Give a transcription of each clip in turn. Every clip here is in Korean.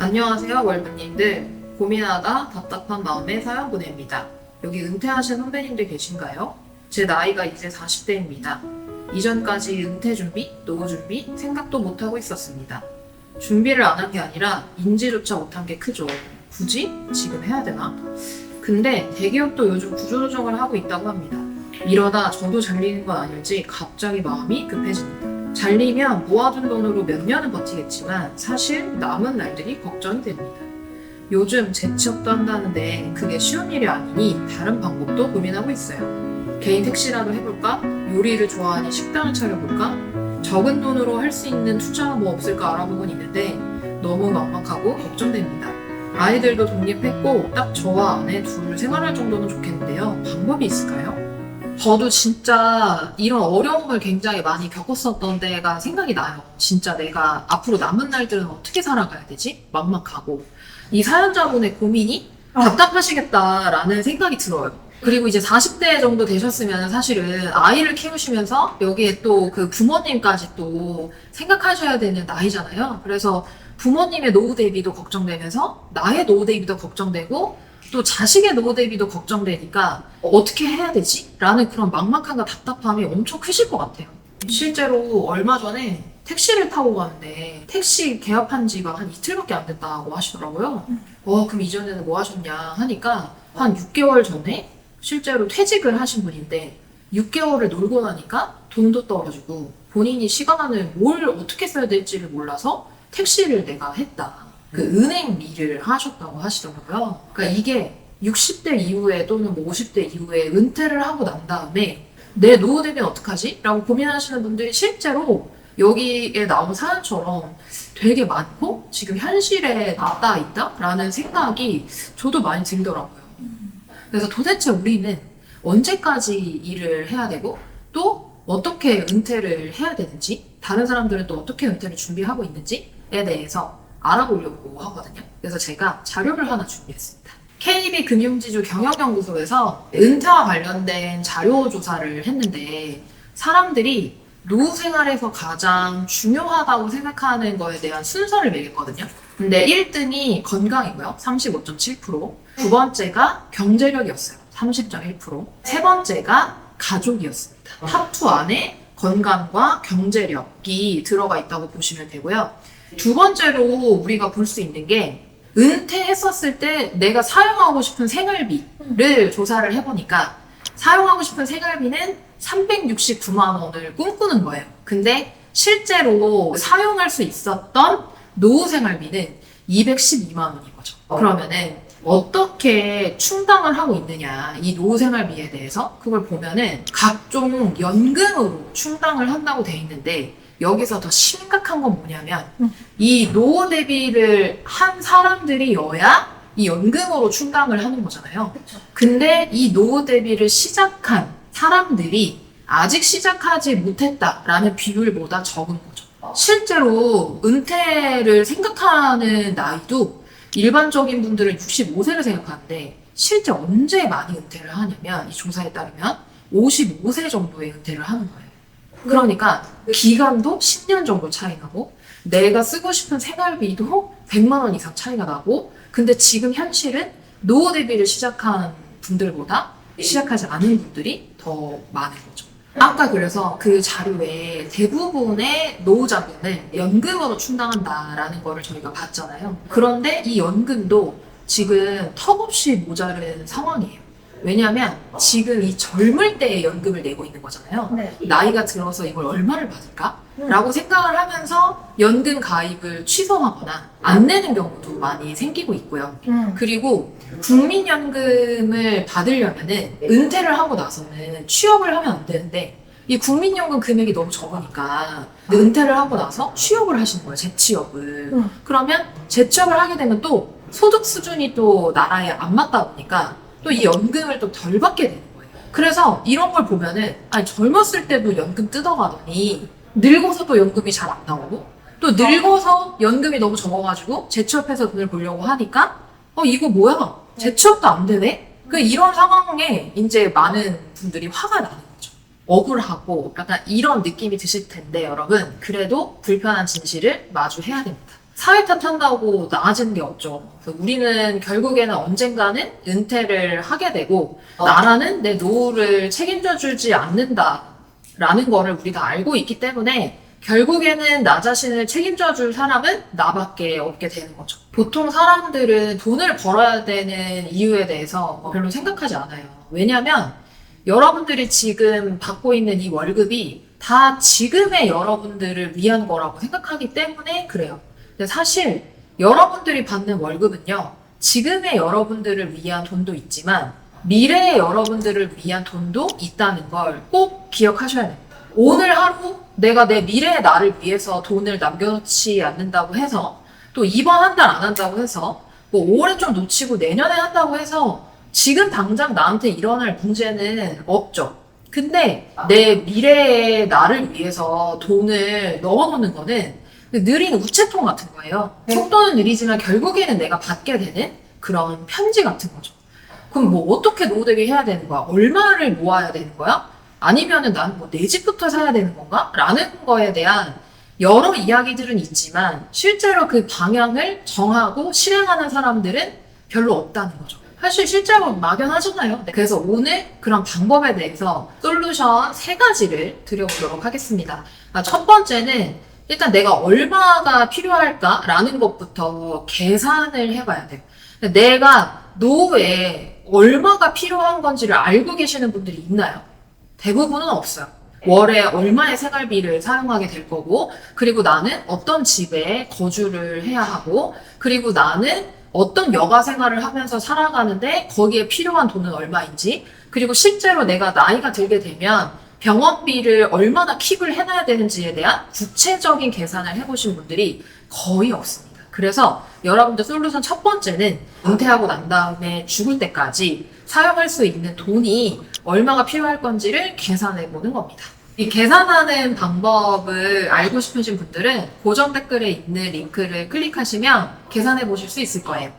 안녕하세요, 월드님들. 고민하다 답답한 마음에 사연 보냅니다. 여기 은퇴하신 선배님들 계신가요? 제 나이가 이제 40대입니다. 이전까지 은퇴 준비, 노후 준비 생각도 못하고 있었습니다. 준비를 안 한 게 아니라 인지조차 못한 게 크죠. 굳이 지금 해야 되나? 근데 대기업도 요즘 구조조정을 하고 있다고 합니다. 이러다 저도 잘리는 건 아닐지 갑자기 마음이 급해집니다. 잘리면 모아둔 돈으로 몇 년은 버티겠지만 사실 남은 날들이 걱정이 됩니다. 요즘 재취업도 한다는데 그게 쉬운 일이 아니니 다른 방법도 고민하고 있어요. 개인 택시라도 해볼까? 요리를 좋아하니 식당을 차려볼까? 적은 돈으로 할 수 있는 투자 뭐 없을까 알아보곤 있는데 너무 막막하고 걱정됩니다. 아이들도 독립했고 딱 저와 아내 둘 생활할 정도는 좋겠는데요. 방법이 있을까요? 저도 진짜 이런 어려움을 굉장히 많이 겪었었던 때가 생각이 나요. 진짜 내가 앞으로 남은 날들은 어떻게 살아가야 되지? 막막하고. 이 사연자분의 고민이 답답하시겠다라는 생각이 들어요. 그리고 이제 40대 정도 되셨으면 사실은 아이를 키우시면서 여기에 또 그 부모님까지 또 생각하셔야 되는 나이잖아요. 그래서 부모님의 노후 대비도 걱정되면서 나의 노후 대비도 걱정되고 또 자식의 노후 대비도 걱정되니까 어떻게 해야 되지? 라는 그런 막막함과 답답함이 엄청 크실 것 같아요. 실제로 얼마 전에 택시를 타고 가는데 택시 개업한 지가 한 이틀밖에 안 됐다고 하시더라고요. 그럼 이전에는 뭐 하셨냐 하니까 한 6개월 전에 실제로 퇴직을 하신 분인데 6개월을 놀고 나니까 돈도 떨어지고 본인이 시간을 뭘 어떻게 써야 될지를 몰라서 택시를 내가 했다. 그 은행 일을 하셨다고 하시더라고요. 그러니까 이게 60대 이후에 또는 뭐 50대 이후에 은퇴를 하고 난 다음에 내 노후 대비는 어떡하지? 라고 고민하시는 분들이 실제로 여기에 나온 사연처럼 되게 많고 지금 현실에 닿아 있다라는 생각이 저도 많이 들더라고요. 그래서 도대체 우리는 언제까지 일을 해야 되고 또 어떻게 은퇴를 해야 되는지 다른 사람들은 또 어떻게 은퇴를 준비하고 있는지에 대해서 알아보려고 하거든요. 그래서 제가 자료를 하나 준비했습니다. KB금융지주 경영연구소에서 은퇴와 관련된 자료 조사를 했는데 사람들이 노후 생활에서 가장 중요하다고 생각하는 거에 대한 순서를 매겼거든요. 근데 1등이 건강이고요. 35.7%. 두 번째가 경제력이었어요. 30.1%. 세 번째가 가족이었습니다. 탑2 안에 건강과 경제력이 들어가 있다고 보시면 되고요. 두 번째로 우리가 볼 수 있는 게 은퇴했었을 때 내가 사용하고 싶은 생활비를 조사를 해보니까 사용하고 싶은 생활비는 369만 원을 꿈꾸는 거예요. 근데 실제로 사용할 수 있었던 노후 생활비는 212만 원인 거죠. 그러면은 어떻게 충당을 하고 있느냐 이 노후 생활비에 대해서 그걸 보면은 각종 연금으로 충당을 한다고 돼 있는데 여기서 더 심각한 건 뭐냐면 이 노후 대비를 한 사람들이어야 이 연금으로 충당을 하는 거잖아요. 그쵸. 근데 이 노후 대비를 시작한 사람들이 아직 시작하지 못했다라는 비율보다 적은 거죠. 실제로 은퇴를 생각하는 나이도 일반적인 분들은 65세를 생각하는데 실제 언제 많이 은퇴를 하냐면 이 조사에 따르면 55세 정도에 은퇴를 하는 거예요. 그러니까 기간도 10년 정도 차이 나고 내가 쓰고 싶은 생활비도 100만 원 이상 차이가 나고 근데 지금 현실은 노후 대비를 시작한 분들보다 시작하지 않은 분들이 더 많은 거죠. 아까 그래서 그 자료에 대부분의 노후 자금을 연금으로 충당한다라는 거를 저희가 봤잖아요. 그런데 이 연금도 지금 턱없이 모자른 상황이에요. 왜냐하면 지금 이 젊을 때의 연금을 내고 있는 거잖아요. 네. 나이가 들어서 이걸 얼마를 받을까? 라고 생각을 하면서 연금 가입을 취소하거나 안 내는 경우도 많이 생기고 있고요. 그리고 국민연금을 받으려면은 은퇴를 하고 나서는 취업을 하면 안 되는데 이 국민연금 금액이 너무 적으니까 은퇴를 하고 나서 취업을 하시는 거예요. 재취업을. 그러면 재취업을 하게 되면 또 소득 수준이 또 나라에 안 맞다 보니까 또 이 연금을 또 덜 받게 되는 거예요. 그래서 이런 걸 보면은 아니 젊었을 때도 연금 뜯어가더니 늙어서도 연금이 잘 안 나오고 또 늙어서 연금이 너무 적어가지고 재취업해서 돈을 벌려고 하니까 이거 뭐야 재취업도 안 되네? 이런 상황에 이제 많은 분들이 화가 나는 거죠. 억울하고 약간 이런 느낌이 드실 텐데 여러분 그래도 불편한 진실을 마주해야 됩니다. 사회 탓한다고 나아지는 게 없죠. 그래서 우리는 결국에는 언젠가는 은퇴를 하게 되고 나라는 내 노후를 책임져 주지 않는다라는 거를 우리가 알고 있기 때문에 결국에는 나 자신을 책임져 줄 사람은 나밖에 없게 되는 거죠. 보통 사람들은 돈을 벌어야 되는 이유에 대해서 별로 생각하지 않아요. 왜냐면 여러분들이 지금 받고 있는 이 월급이 다 지금의 여러분들을 위한 거라고 생각하기 때문에 그래요. 근데 사실 여러분들이 받는 월급은요, 지금의 여러분들을 위한 돈도 있지만 미래의 여러분들을 위한 돈도 있다는 걸 꼭 기억하셔야 됩니다. 오늘 하루 내가 내 미래의 나를 위해서 돈을 남겨놓지 않는다고 해서 또 이번 한 달 안 한다고 해서 뭐 올해 좀 놓치고 내년에 한다고 해서 지금 당장 나한테 일어날 문제는 없죠. 근데 내 미래의 나를 위해서 돈을 넣어놓는 거는 느린 우체통 같은 거예요. 속도는 느리지만 결국에는 내가 받게 되는 그런 편지 같은 거죠. 그럼 뭐 어떻게 노후대비 해야 되는 거야? 얼마를 모아야 되는 거야? 아니면은 난 뭐 내 집부터 사야 되는 건가? 라는 거에 대한 여러 이야기들은 있지만 실제로 그 방향을 정하고 실행하는 사람들은 별로 없다는 거죠. 사실 실제로 막연하잖아요. 그래서 오늘 그런 방법에 대해서 솔루션 3가지를 드려보도록 하겠습니다. 첫 번째는 일단 내가 얼마가 필요할까라는 것부터 계산을 해봐야 돼요. 내가 노후에 얼마가 필요한 건지를 알고 계시는 분들이 있나요? 대부분은 없어요. 월에 얼마의 생활비를 사용하게 될 거고, 그리고 나는 어떤 집에 거주를 해야 하고, 그리고 나는 어떤 여가 생활을 하면서 살아가는데 거기에 필요한 돈은 얼마인지, 그리고 실제로 내가 나이가 들게 되면 병원비를 얼마나 킵을 해놔야 되는지에 대한 구체적인 계산을 해보신 분들이 거의 없습니다. 그래서 여러분들 솔루션 첫 번째는 은퇴하고 난 다음에 죽을 때까지 사용할 수 있는 돈이 얼마가 필요할 건지를 계산해 보는 겁니다. 이 계산하는 방법을 알고 싶으신 분들은 고정 댓글에 있는 링크를 클릭하시면 계산해 보실 수 있을 거예요.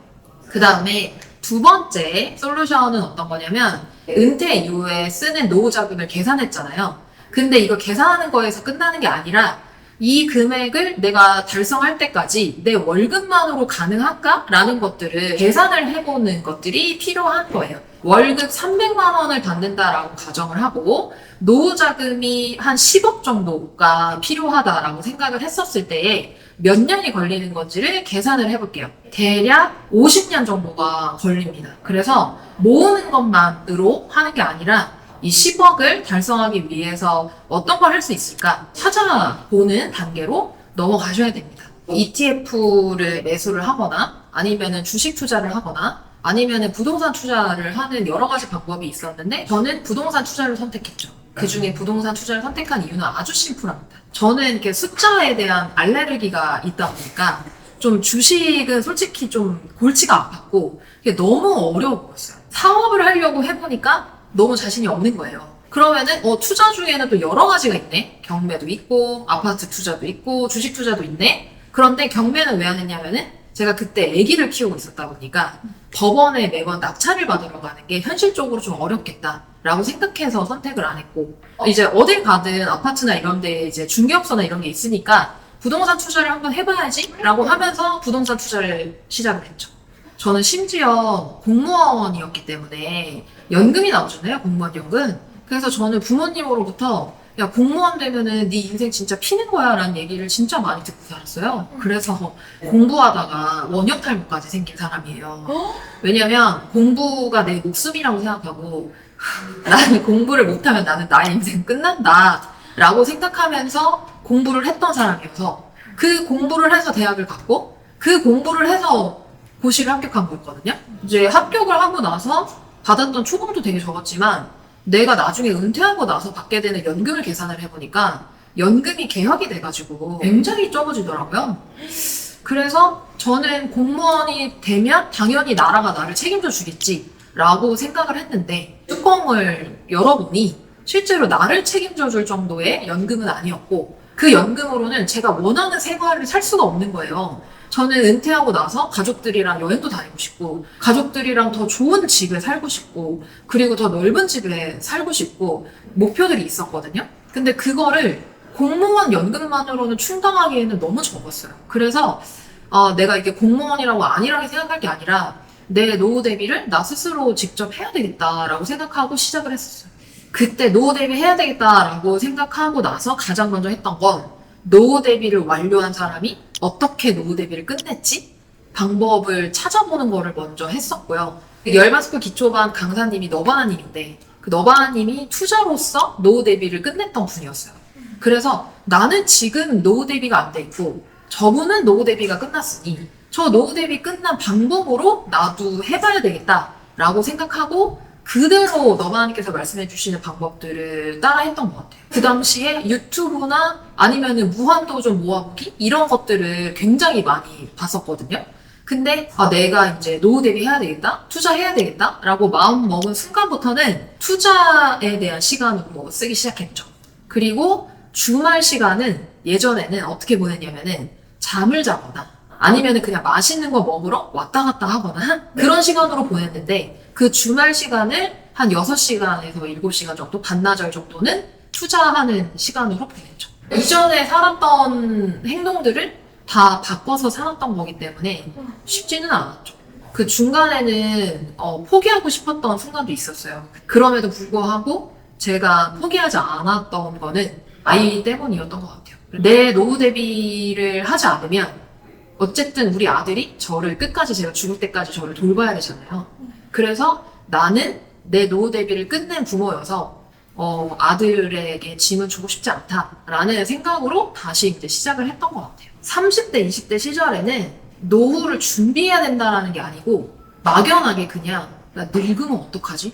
그 다음에 두 번째 솔루션은 어떤 거냐면 은퇴 이후에 쓰는 노후 자금을 계산했잖아요. 근데 이거 계산하는 거에서 끝나는 게 아니라 이 금액을 내가 달성할 때까지 내 월급만으로 가능할까? 라는 것들을 계산을 해보는 것들이 필요한 거예요. 월급 300만 원을 받는다라고 가정을 하고 노후 자금이 한 10억 정도가 필요하다라고 생각을 했었을 때에 몇 년이 걸리는 건지를 계산을 해볼게요. 대략 50년 정도가 걸립니다. 그래서 모으는 것만으로 하는 게 아니라 이 10억을 달성하기 위해서 어떤 걸 할 수 있을까 찾아보는 단계로 넘어가셔야 됩니다. ETF를 매수를 하거나 아니면은 주식 투자를 하거나 아니면은 부동산 투자를 하는 여러 가지 방법이 있었는데 저는 부동산 투자를 선택했죠. 그 중에 부동산 투자를 선택한 이유는 아주 심플합니다. 저는 이렇게 숫자에 대한 알레르기가 있다 보니까 좀 주식은 솔직히 좀 골치가 아팠고 이게 너무 어려워 보였어요. 사업을 하려고 해보니까 너무 자신이 없는 거예요. 그러면은 투자 중에는 또 여러 가지가 있네. 경매도 있고 아파트 투자도 있고 주식 투자도 있네. 그런데 경매는 왜 안 했냐면은 제가 그때 아기를 키우고 있었다 보니까 법원에 매번 낙찰을 받으러 가는 게 현실적으로 좀 어렵겠다라고 생각해서 선택을 안 했고 이제 어딜 가든 아파트나 이런 데 이제 중개업소나 이런 게 있으니까 부동산 투자를 한번 해봐야지 라고 하면서 부동산 투자를 시작을 했죠. 저는 심지어 공무원이었기 때문에 연금이 나오잖아요. 공무원 연금. 그래서 저는 부모님으로부터 야 공무원 되면은 네 인생 진짜 피는 거야 라는 얘기를 진짜 많이 듣고 살았어요. 그래서 공부하다가 원형 탈모까지 생긴 사람이에요. 왜냐면 공부가 내 목숨이라고 생각하고 나는 공부를 못하면 나는 나의 인생 끝난다 라고 생각하면서 공부를 했던 사람이어서 그 공부를 해서 대학을 갔고 그 공부를 해서 고시를 합격한 거였거든요. 이제 합격을 하고 나서 받았던 초봉도 되게 적었지만 내가 나중에 은퇴하고 나서 받게 되는 연금을 계산을 해보니까 연금이 개혁이 돼가지고 굉장히 적어지더라고요. 그래서 저는 공무원이 되면 당연히 나라가 나를 책임져 주겠지라고 생각을 했는데 뚜껑을 열어보니 실제로 나를 책임져 줄 정도의 연금은 아니었고 그 연금으로는 제가 원하는 생활을 살 수가 없는 거예요. 저는 은퇴하고 나서 가족들이랑 여행도 다니고 싶고 가족들이랑 더 좋은 집에 살고 싶고 그리고 더 넓은 집에 살고 싶고 목표들이 있었거든요. 근데 그거를 공무원 연금만으로는 충당하기에는 너무 적었어요. 그래서 내가 이게 공무원이라고 안일하게 생각할 게 아니라 내 노후 대비를 나 스스로 직접 해야 되겠다라고 생각하고 시작을 했었어요. 그때 노후 대비 해야 되겠다라고 생각하고 나서 가장 먼저 했던 건 노후 대비를 완료한 사람이 어떻게 노후 대비를 끝냈지? 방법을 찾아보는 거를 먼저 했었고요. 열마스크 기초반 강사님이 너바나님인데 그 너바나님이 투자로서 노후 대비를 끝냈던 분이었어요. 그래서 나는 지금 노후 대비가 안 돼 있고 저분은 노후 대비가 끝났으니 저 노후 대비 끝난 방법으로 나도 해봐야 되겠다라고 생각하고 그대로 너바나님께서 말씀해 주시는 방법들을 따라 했던 것 같아요. 그 당시에 유튜브나 아니면은 무한도전 모아보기 이런 것들을 굉장히 많이 봤었거든요. 근데 내가 이제 노후 대비 해야 되겠다, 투자해야 되겠다 라고 마음 먹은 순간부터는 투자에 대한 시간으로 쓰기 시작했죠. 그리고 주말 시간은 예전에는 어떻게 보냈냐면은 잠을 자거나 아니면은 그냥 맛있는 거 먹으러 왔다 갔다 하거나 그런 시간으로 보냈는데 그 주말 시간을 한 6시간에서 7시간 정도, 반나절 정도는 투자하는 시간으로 보냈죠. 이전에 살았던 행동들을 다 바꿔서 살았던 거기 때문에 쉽지는 않았죠. 그 중간에는 포기하고 싶었던 순간도 있었어요. 그럼에도 불구하고 제가 포기하지 않았던 거는 아이 때문이었던 것 같아요. 내 노후 대비를 하지 않으면 어쨌든 우리 아들이 저를 끝까지 제가 죽을 때까지 저를 돌봐야 되잖아요. 그래서 나는 내 노후 대비를 끝낸 부모여서 아들에게 짐은 주고 싶지 않다라는 생각으로 다시 이제 시작을 했던 것 같아요. 30대, 20대 시절에는 노후를 준비해야 된다라는 게 아니고 막연하게 그냥 나 늙으면 어떡하지?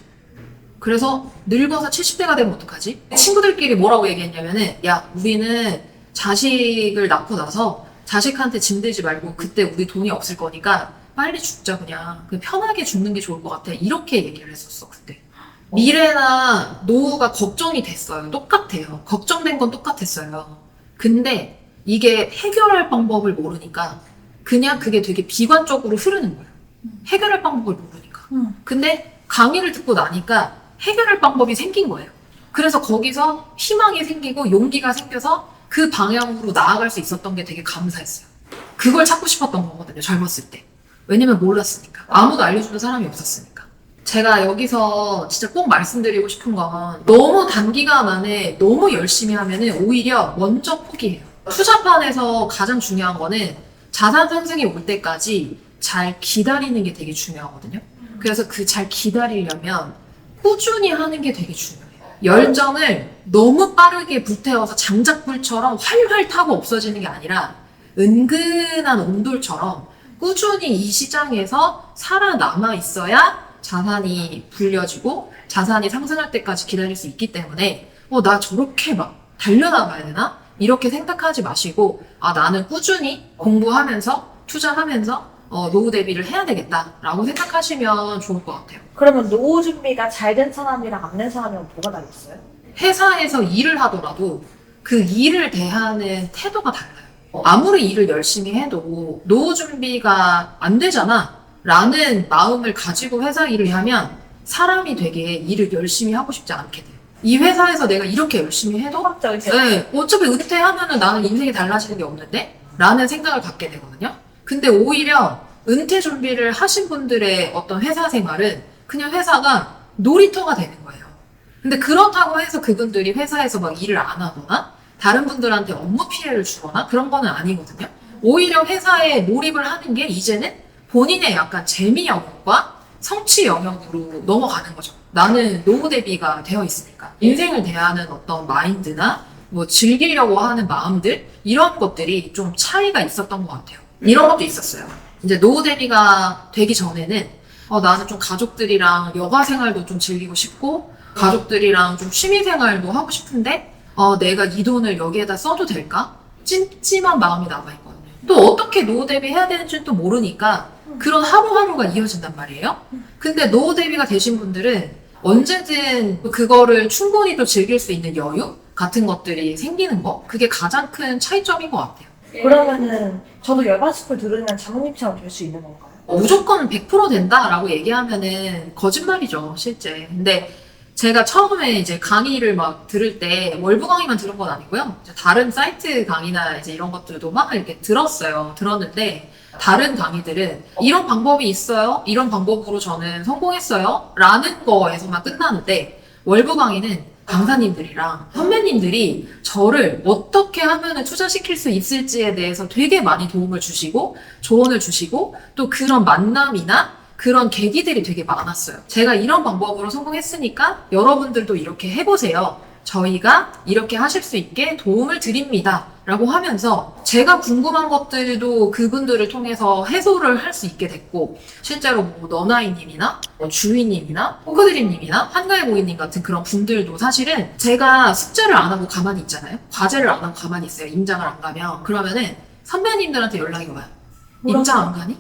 그래서 늙어서 70대가 되면 어떡하지? 친구들끼리 뭐라고 얘기했냐면은 야, 우리는 자식을 낳고 나서 자식한테 짐들지 말고 그때 우리 돈이 없을 거니까 빨리 죽자 그냥 편하게 죽는 게 좋을 것 같아 이렇게 얘기를 했었어 그때. 미래나 노후가 걱정이 됐어요. 똑같아요. 걱정된 건 똑같았어요. 근데 이게 해결할 방법을 모르니까 그냥 그게 되게 비관적으로 흐르는 거예요. 해결할 방법을 모르니까. 근데 강의를 듣고 나니까 해결할 방법이 생긴 거예요. 그래서 거기서 희망이 생기고 용기가 생겨서 그 방향으로 나아갈 수 있었던 게 되게 감사했어요. 그걸 찾고 싶었던 거거든요. 젊었을 때. 왜냐면 몰랐으니까. 아무도 알려주는 사람이 없었으니까. 제가 여기서 진짜 꼭 말씀드리고 싶은 건 너무 단기간 안에 너무 열심히 하면은 오히려 먼저 포기해요. 투자판에서 가장 중요한 거는 자산 상승이 올 때까지 잘 기다리는 게 되게 중요하거든요. 그래서 그 잘 기다리려면 꾸준히 하는 게 되게 중요해요. 열정을 너무 빠르게 불태워서 장작불처럼 활활 타고 없어지는 게 아니라 은근한 온돌처럼 꾸준히 이 시장에서 살아남아 있어야 자산이 불려지고 자산이 상승할 때까지 기다릴 수 있기 때문에 나 저렇게 막 달려나가야 되나? 이렇게 생각하지 마시고 나는 꾸준히 공부하면서 투자하면서 노후 대비를 해야 되겠다라고 생각하시면 좋을 것 같아요. 그러면 노후 준비가 잘 된 사람이랑 안 된 사람이랑 뭐가 다르겠어요? 회사에서 일을 하더라도 그 일을 대하는 태도가 달라요. 아무리 일을 열심히 해도 노후 준비가 안 되잖아 라는 마음을 가지고 회사 일을 하면 사람이 되게 일을 열심히 하고 싶지 않게 돼요. 이 회사에서 내가 이렇게 열심히 해도 네, 어차피 은퇴하면은 나는 인생이 달라지는 게 없는데? 라는 생각을 갖게 되거든요. 근데 오히려 은퇴 준비를 하신 분들의 어떤 회사 생활은 그냥 회사가 놀이터가 되는 거예요. 근데 그렇다고 해서 그분들이 회사에서 막 일을 안 하거나 다른 분들한테 업무 피해를 주거나 그런 거는 아니거든요. 오히려 회사에 몰입을 하는 게 이제는 본인의 약간 재미 영역과 성취 영역으로 넘어가는 거죠. 나는 노후 대비가 되어 있으니까. 인생을 대하는 어떤 마인드나 뭐 즐기려고 하는 마음들 이런 것들이 좀 차이가 있었던 것 같아요. 이런 것도 있었어요. 이제 노후 대비가 되기 전에는 나는 좀 가족들이랑 여가 생활도 좀 즐기고 싶고 가족들이랑 좀 취미 생활도 하고 싶은데 내가 이 돈을 여기에다 써도 될까? 찜찜한 마음이 남아있거든요. 또 어떻게 노후 대비 해야 되는지는 또 모르니까 그런 하루하루가 이어진단 말이에요. 근데 노후 대비가 되신 분들은 언제든 그거를 충분히 또 즐길 수 있는 여유 같은 것들이 생기는 거 그게 가장 큰 차이점인 것 같아요. 그러면은 저도 열반스쿨 들으면 장모님처럼 될 수 있는 건가요? 무조건 100% 된다라고 얘기하면은 거짓말이죠, 실제. 근데 제가 처음에 이제 강의를 막 들을 때 월부 강의만 들은 건 아니고요. 다른 사이트 강의나 이제 이런 것들도 막 이렇게 들었어요. 들었는데 다른 강의들은 이런 방법이 있어요. 이런 방법으로 저는 성공했어요. 라는 거에서만 끝나는데 월부 강의는 강사님들이랑 선배님들이 저를 어떻게 하면 투자시킬 수 있을지에 대해서 되게 많이 도움을 주시고 조언을 주시고 또 그런 만남이나 그런 계기들이 되게 많았어요. 제가 이런 방법으로 성공했으니까 여러분들도 이렇게 해보세요. 저희가 이렇게 하실 수 있게 도움을 드립니다. 라고 하면서 제가 궁금한 것들도 그분들을 통해서 해소를 할 수 있게 됐고 실제로 뭐 너나이님이나 주희님이나 포크드림님이나 한가해 고객님 같은 그런 분들도 사실은 제가 숙제를 안 하고 가만히 있잖아요. 과제를 안 하고 가만히 있어요. 임장을 안 가면. 그러면은 선배님들한테 연락이 와요. 임장 안 가니?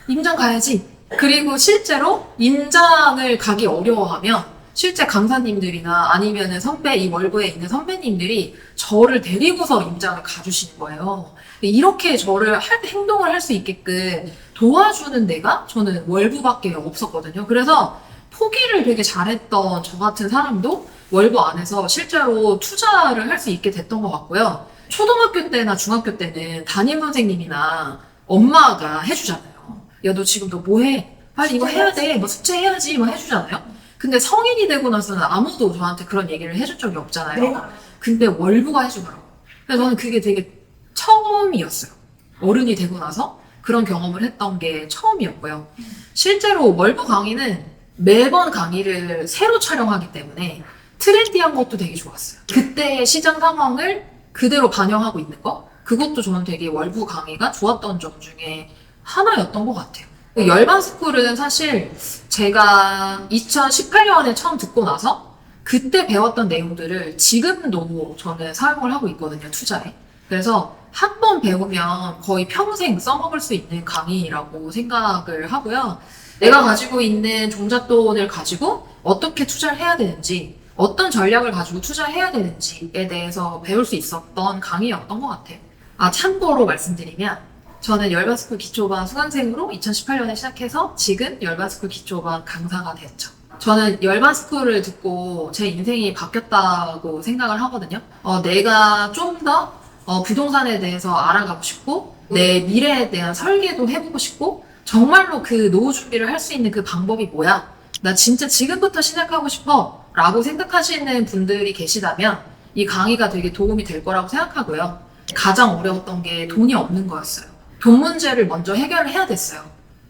임장 가야지. 그리고 실제로 임장을 가기 어려워하면 실제 강사님들이나 아니면은 선배, 이 월부에 있는 선배님들이 저를 데리고서 임장을 가주시는 거예요. 이렇게 저를 행동을 할 수 있게끔 도와주는 데가 저는 월부밖에 없었거든요. 그래서 포기를 되게 잘했던 저 같은 사람도 월부 안에서 실제로 투자를 할 수 있게 됐던 것 같고요. 초등학교 때나 중학교 때는 담임 선생님이나 엄마가 해주잖아요. 야, 너 지금 너 뭐 해? 빨리 이거 해야 돼. 뭐 숙제해야지. 뭐 해주잖아요. 근데 성인이 되고 나서는 아무도 저한테 그런 얘기를 해준 적이 없잖아요. 내가 근데 월부가 해주더라고요. 그래서 저는 그게 되게 처음이었어요. 어른이 되고 나서 그런 경험을 했던 게 처음이었고요. 실제로 월부 강의는 매번 강의를 새로 촬영하기 때문에 트렌디한 것도 되게 좋았어요. 그때의 시장 상황을 그대로 반영하고 있는 거? 그것도 저는 되게 월부 강의가 좋았던 점 중에 하나였던 것 같아요. 열반 스쿨은 사실 제가 2018년에 처음 듣고 나서 그때 배웠던 내용들을 지금도 저는 사용을 하고 있거든요, 투자에. 그래서 한 번 배우면 거의 평생 써먹을 수 있는 강의라고 생각을 하고요. 내가 가지고 있는 종잣돈을 가지고 어떻게 투자를 해야 되는지, 어떤 전략을 가지고 투자해야 되는지에 대해서 배울 수 있었던 강의였던 것 같아요. 참고로 말씀드리면 저는 열반스쿨 기초반 수강생으로 2018년에 시작해서 지금 열반스쿨 기초반 강사가 됐죠. 저는 열반스쿨을 듣고 제 인생이 바뀌었다고 생각을 하거든요. 내가 좀 더 부동산에 대해서 알아가고 싶고 내 미래에 대한 설계도 해보고 싶고 정말로 그 노후 준비를 할 수 있는 그 방법이 뭐야? 나 진짜 지금부터 시작하고 싶어 라고 생각하시는 분들이 계시다면 이 강의가 되게 도움이 될 거라고 생각하고요. 가장 어려웠던 게 돈이 없는 거였어요. 돈 문제를 먼저 해결을 해야 됐어요.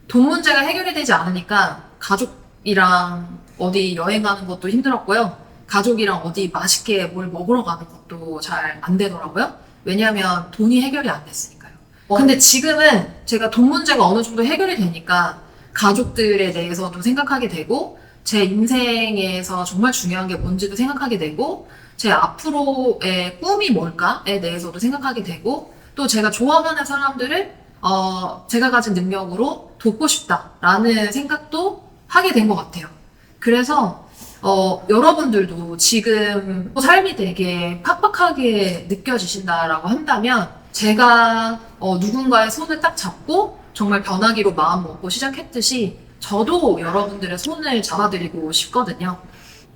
돈 문제가 해결이 되지 않으니까 가족이랑 어디 여행 가는 것도 힘들었고요. 가족이랑 어디 맛있게 뭘 먹으러 가는 것도 잘 안 되더라고요. 왜냐하면 돈이 해결이 안 됐으니까요. 근데 지금은 제가 돈 문제가 어느 정도 해결이 되니까 가족들에 대해서도 생각하게 되고 제 인생에서 정말 중요한 게 뭔지도 생각하게 되고 제 앞으로의 꿈이 뭘까에 대해서도 생각하게 되고 또 제가 좋아하는 사람들을 제가 가진 능력으로 돕고 싶다라는 생각도 하게 된 것 같아요. 그래서 여러분들도 지금 삶이 되게 팍팍하게 느껴지신다라고 한다면 제가 누군가의 손을 딱 잡고 정말 변하기로 마음 먹고 시작했듯이 저도 여러분들의 손을 잡아드리고 싶거든요.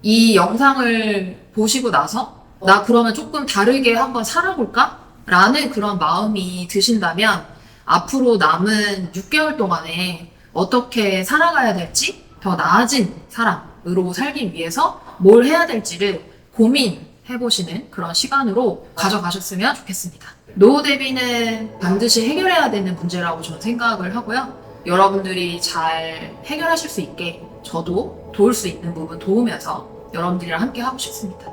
이 영상을 보시고 나서 나 그러면 조금 다르게 한번 살아볼까? 라는 그런 마음이 드신다면 앞으로 남은 6개월 동안에 어떻게 살아가야 될지 더 나아진 사람으로 살기 위해서 뭘 해야 될지를 고민해보시는 그런 시간으로 가져가셨으면 좋겠습니다. 노후 대비는 반드시 해결해야 되는 문제라고 저는 생각을 하고요. 여러분들이 잘 해결하실 수 있게 저도 도울 수 있는 부분 도우면서 여러분들이랑 함께 하고 싶습니다.